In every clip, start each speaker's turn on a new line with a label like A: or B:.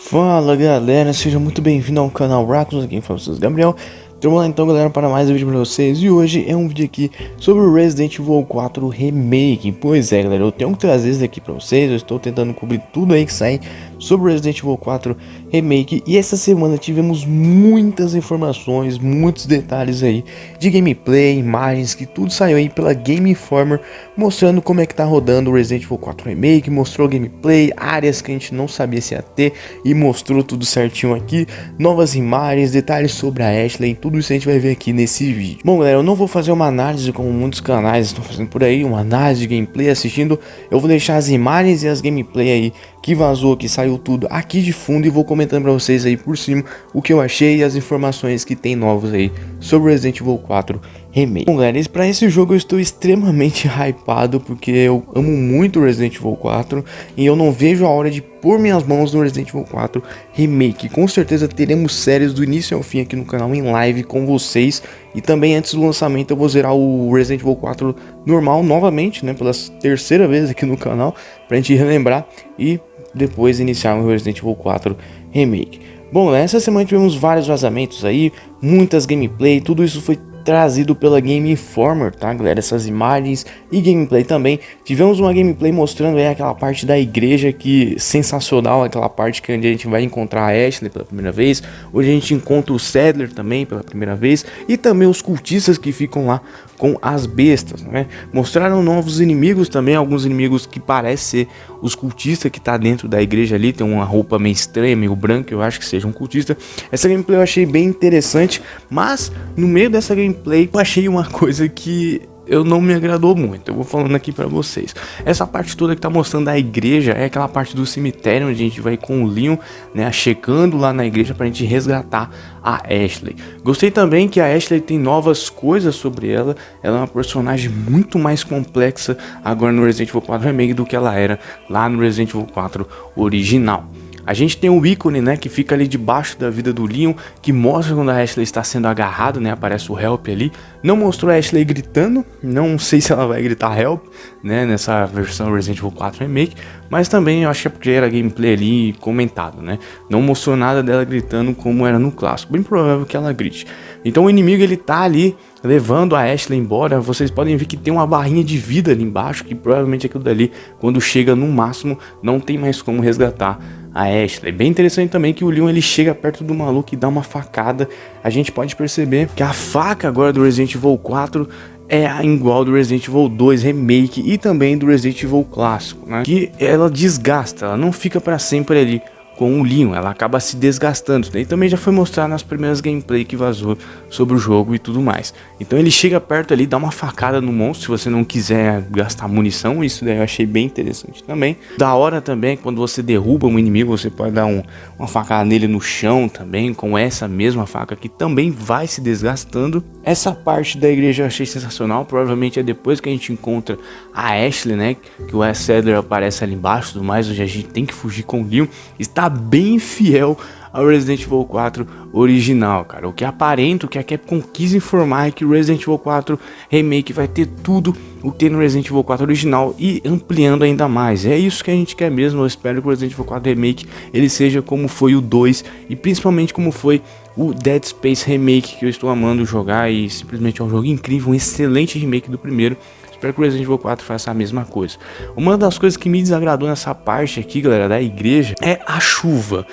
A: Fala galera, seja muito bem-vindo ao canal Raccoons, aqui fala vocês, Gabriel. Vamos lá então galera para mais um vídeo para vocês. E hoje é um vídeo aqui sobre o Resident Evil 4 Remake. Pois é galera, eu tenho que trazer isso aqui para vocês. Eu estou tentando cobrir tudo aí que sai sobre o Resident Evil 4 Remake. E essa semana tivemos muitas informações, muitos detalhes aí de gameplay, imagens, que tudo saiu aí pela Game Informer, mostrando como é que tá rodando o Resident Evil 4 Remake. Mostrou gameplay, áreas que a gente não sabia se ia ter e mostrou tudo certinho aqui. Novas imagens, detalhes sobre a Ashley, tudo isso a gente vai ver aqui nesse vídeo. Bom galera, eu não vou fazer uma análise como muitos canais estão fazendo por aí, uma análise de gameplay assistindo. Eu vou deixar as imagens e as gameplay aí que vazou, que saiu tudo aqui de fundo, e vou comentando pra vocês aí por cima o que eu achei e as informações que tem novas aí sobre Resident Evil 4 Remake. Bom galera, para esse jogo eu estou extremamente hypado, porque eu amo muito Resident Evil 4 e eu não vejo a hora de pôr minhas mãos no Resident Evil 4 Remake. Com certeza teremos séries do início ao fim aqui no canal em live com vocês, e também antes do lançamento eu vou zerar o Resident Evil 4 normal novamente, né, pela terceira vez aqui no canal, pra gente relembrar e depois iniciar o Resident Evil 4 Remake. Bom, nessa semana tivemos vários vazamentos aí, muitas gameplay, tudo isso foi trazido pela Game Informer, tá galera, essas imagens e gameplay também. Tivemos uma gameplay mostrando aí aquela parte da igreja, que sensacional, aquela parte que onde a gente vai encontrar a Ashley pela primeira vez, onde a gente encontra o Sadler também pela primeira vez, e também os cultistas que ficam lá com as bestas, né? Mostraram novos inimigos também, alguns inimigos que parecem ser os cultistas que tá dentro da igreja ali, tem uma roupa meio estranha, meio branca, eu acho que seja um cultista. Essa gameplay eu achei bem interessante, mas no meio dessa gameplay eu achei uma coisa que eu não me agradou muito. Eu vou falando aqui pra vocês. Essa parte toda que tá mostrando a igreja é aquela parte do cemitério onde a gente vai com o Leon, né, chegando lá na igreja pra gente resgatar a Ashley. Gostei também que a Ashley tem novas coisas sobre ela. Ela é uma personagem muito mais complexa agora no Resident Evil 4 Remake do que ela era lá no Resident Evil 4 original. A gente tem um ícone, né, que fica ali debaixo da vida do Leon, que mostra quando a Ashley está sendo agarrado, né, aparece o help ali. Não mostrou a Ashley gritando, não sei se ela vai gritar help, né, nessa versão Resident Evil 4 Remake, mas também eu acho que é porque era gameplay ali comentado, né. Não mostrou nada dela gritando como era no clássico, bem provável que ela grite. Então o inimigo ele tá ali levando a Ashley embora. Vocês podem ver que tem uma barrinha de vida ali embaixo, que provavelmente aquilo dali, quando chega no máximo, não tem mais como resgatar a Ashley. Bem interessante também que o Leon ele chega perto do maluco e dá uma facada. A gente pode perceber que a faca agora do Resident Evil 4 é igual do Resident Evil 2 Remake e também do Resident Evil clássico, né? Que ela desgasta, ela não fica para sempre ali com o Leon, ela acaba se desgastando. Daí também já foi mostrado nas primeiras gameplay que vazou sobre o jogo e tudo mais. Então ele chega perto ali, dá uma facada no monstro se você não quiser gastar munição. Isso daí eu achei bem interessante também. Da hora também, quando você derruba um inimigo, você pode dar uma facada nele no chão também, com essa mesma faca que também vai se desgastando. Essa parte da igreja eu achei sensacional. Provavelmente é depois que a gente encontra a Ashley, né, que o Sadler aparece ali embaixo e tudo mais, onde a gente tem que fugir com o Leon. Está bem fiel ao Resident Evil 4 original, cara. O que aparenta, o que a Capcom quis informar é que o Resident Evil 4 Remake vai ter tudo o que tem no Resident Evil 4 original e ampliando ainda mais. É isso que a gente quer mesmo. Eu espero que o Resident Evil 4 Remake ele seja como foi o 2 e principalmente como foi o Dead Space Remake, que eu estou amando jogar e simplesmente é um jogo incrível, um excelente remake do primeiro. Espero que o Resident Evil 4 faça a mesma coisa. Uma das coisas que me desagradou nessa parte aqui, galera, da igreja, é a chuva.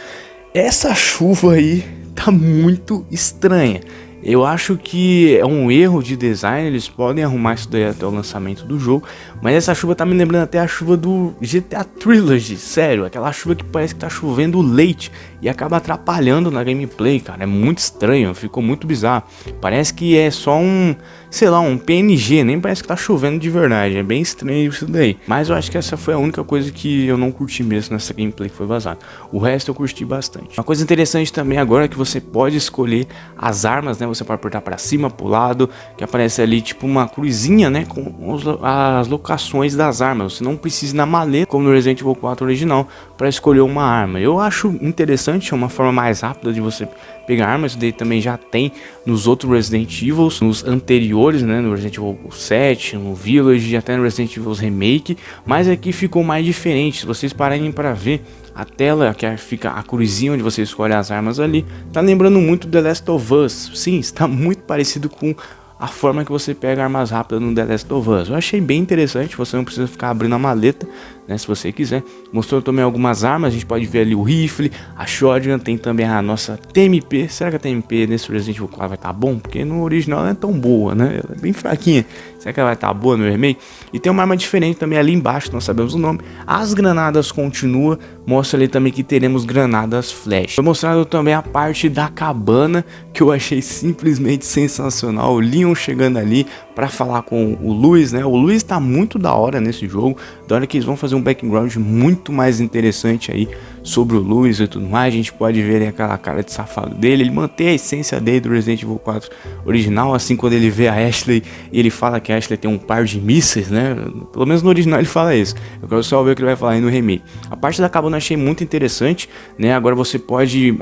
A: Essa chuva aí tá muito estranha. Eu acho que é um erro de design, eles podem arrumar isso daí até o lançamento do jogo, mas essa chuva tá me lembrando até a chuva do GTA Trilogy, sério, aquela chuva que parece que tá chovendo leite e acaba atrapalhando na gameplay, cara, é muito estranho, ficou muito bizarro, parece que é só um, sei lá, um PNG, nem parece que tá chovendo de verdade, é bem estranho isso daí, mas eu acho que essa foi a única coisa que eu não curti mesmo nessa gameplay que foi vazada, o resto eu curti bastante. Uma coisa interessante também agora é que você pode escolher as armas, né, você pode apertar para cima, pro lado, que aparece ali tipo uma cruzinha, né, com as locações das armas. Você não precisa ir na maleta como no Resident Evil 4 original para escolher uma arma. Eu acho interessante, é uma forma mais rápida de você pegar armas. Isso daí também já tem nos outros Resident Evil, nos anteriores anteriores, né, no Resident Evil 7, no Village e até no Resident Evil Remake, mas aqui ficou mais diferente. Se vocês pararem para ver a tela, que fica a cruzinha onde você escolhe as armas ali, tá lembrando muito The Last of Us. Sim, está muito parecido com a forma que você pega armas rápidas no The Last of Us. Eu achei bem interessante, você não precisa ficar abrindo a maleta, né, se você quiser. Mostrou também algumas armas, a gente pode ver ali o rifle, a shotgun, tem também a nossa TMP. Será que a TMP nesse Resident Evil 4 vai estar bom? Porque no original ela não é tão boa, né, ela é bem fraquinha. Será que ela vai estar boa no remake? E tem uma arma diferente também ali embaixo, não sabemos o nome. As granadas continuam, mostra ali também que teremos granadas flash. Foi mostrado também a parte da cabana, que eu achei simplesmente sensacional. O Leon chegando ali para falar com o Luis, né? O Luis tá muito da hora nesse jogo, da hora que eles vão fazer um background muito mais interessante aí sobre o Luis e tudo mais. A gente pode ver aquela cara de safado dele, ele mantém a essência dele do Resident Evil 4 original, assim quando ele vê a Ashley e ele fala que a Ashley tem um par de mísseis, né? Pelo menos no original ele fala isso. Eu quero só ver o que ele vai falar aí no remake. A parte da cabana eu achei muito interessante, né? Agora você pode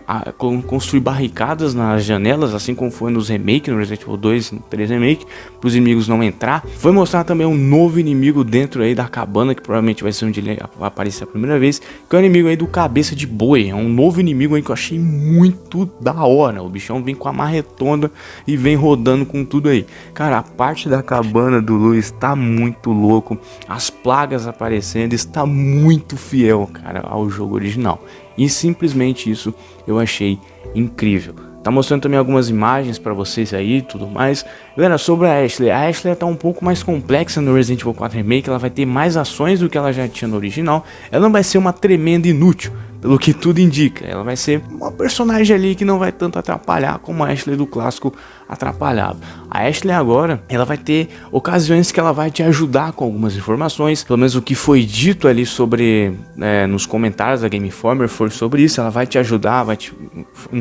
A: construir barricadas nas janelas, assim como foi nos remake, no Resident Evil 2, no 3 remake, para os inimigos não entrar. Foi mostrar também um novo inimigo dentro aí da cabana, que provavelmente vai ser onde ele vai aparecer a primeira vez, que é o inimigo aí do cabeça de boi. É um novo inimigo aí que eu achei muito da hora. O bichão vem com a marretona e vem rodando com tudo aí. Cara, a parte da cabana do Luis tá muito louco. As plagas aparecendo, está muito fiel, cara, ao jogo original. E simplesmente isso eu achei incrível. Tá mostrando também algumas imagens para vocês aí e tudo mais. Galera, sobre a Ashley tá um pouco mais complexa no Resident Evil 4 Remake. Ela vai ter mais ações do que ela já tinha no original. Ela não vai ser uma tremenda inútil, pelo que tudo indica. Ela vai ser uma personagem ali que não vai tanto atrapalhar como a Ashley do clássico atrapalhava. A Ashley agora, ela vai ter ocasiões que ela vai te ajudar com algumas informações. Pelo menos o que foi dito ali sobre, nos comentários da Game Informer foi sobre isso. Ela vai te ajudar, vai te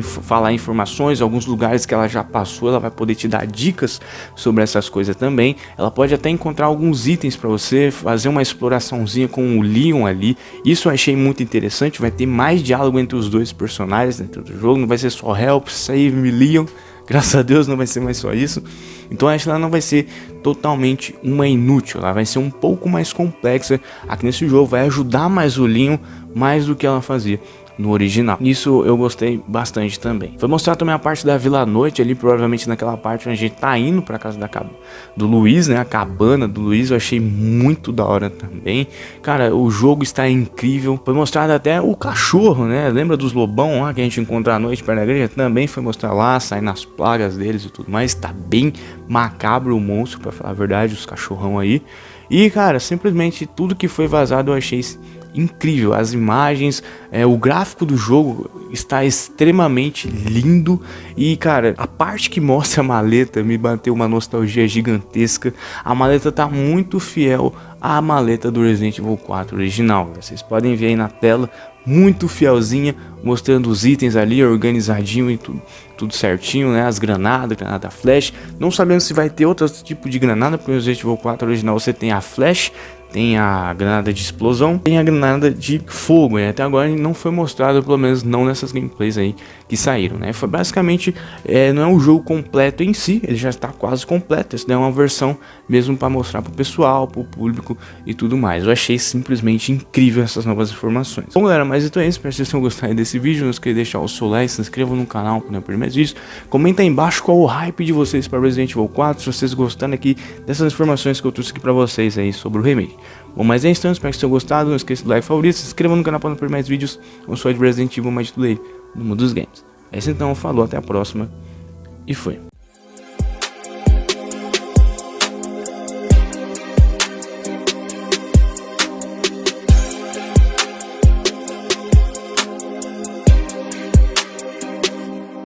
A: falar informações, alguns lugares que ela já passou, ela vai poder te dar dicas sobre essas coisas também. Ela pode até encontrar alguns itens para você, fazer uma exploraçãozinha com o Leon ali. Isso eu achei muito interessante, vai ter mais diálogo entre os dois personagens dentro do jogo, não vai ser só help, save me Leon. Graças a Deus não vai ser mais só isso. Então acho que ela não vai ser totalmente uma inútil, ela vai ser um pouco mais complexa aqui nesse jogo, vai ajudar mais o Leon, mais do que ela fazia no original. Isso eu gostei bastante também. Foi mostrar também a parte da Vila à Noite ali, provavelmente naquela parte onde a gente tá indo pra casa do Luis, né? A cabana do Luis, eu achei muito da hora também. Cara, o jogo está incrível. Foi mostrado até o cachorro, né? Lembra dos lobão lá que a gente encontra à noite perto da igreja? Também foi mostrar lá, saindo as plagas deles e tudo mais. Tá bem macabro o monstro, pra falar a verdade, os cachorrão aí. E, cara, simplesmente tudo que foi vazado eu achei incrível. As imagens, o gráfico do jogo está extremamente lindo. E, cara, a parte que mostra a maleta me bateu uma nostalgia gigantesca. A maleta tá muito fiel à maleta do Resident Evil 4 original. Vocês podem ver aí na tela, muito fielzinha, mostrando os itens ali, organizadinho e tudo certinho, né? As granadas, granada flash. Não sabemos se vai ter outro tipo de granada, porque no Resident Evil 4 original você tem a flash, tem a granada de explosão, tem a granada de fogo, né? Até agora não foi mostrado, pelo menos não nessas gameplays aí que saíram, né? Foi basicamente, não é um jogo completo em si, ele já está quase completo. Essa é uma versão mesmo para mostrar pro pessoal, pro público e tudo mais. Eu achei simplesmente incrível essas novas informações. Bom, galera, mas então é isso. Espero que vocês tenham gostado desse vídeo. Não esqueça de deixar o seu like, se inscreva no canal para não perder mais vídeos. Comenta aí embaixo qual o hype de vocês para Resident Evil 4, se vocês gostaram aqui dessas informações que eu trouxe aqui para vocês aí sobre o remake. Bom, mas é isso, espero que vocês tenham gostado. Não esqueça do like favorito, se inscreva no canal para não perder mais vídeos. Eu sou de Resident Evil, mais de tudo aí no mundo dos games. É isso então, falou, até a próxima e foi.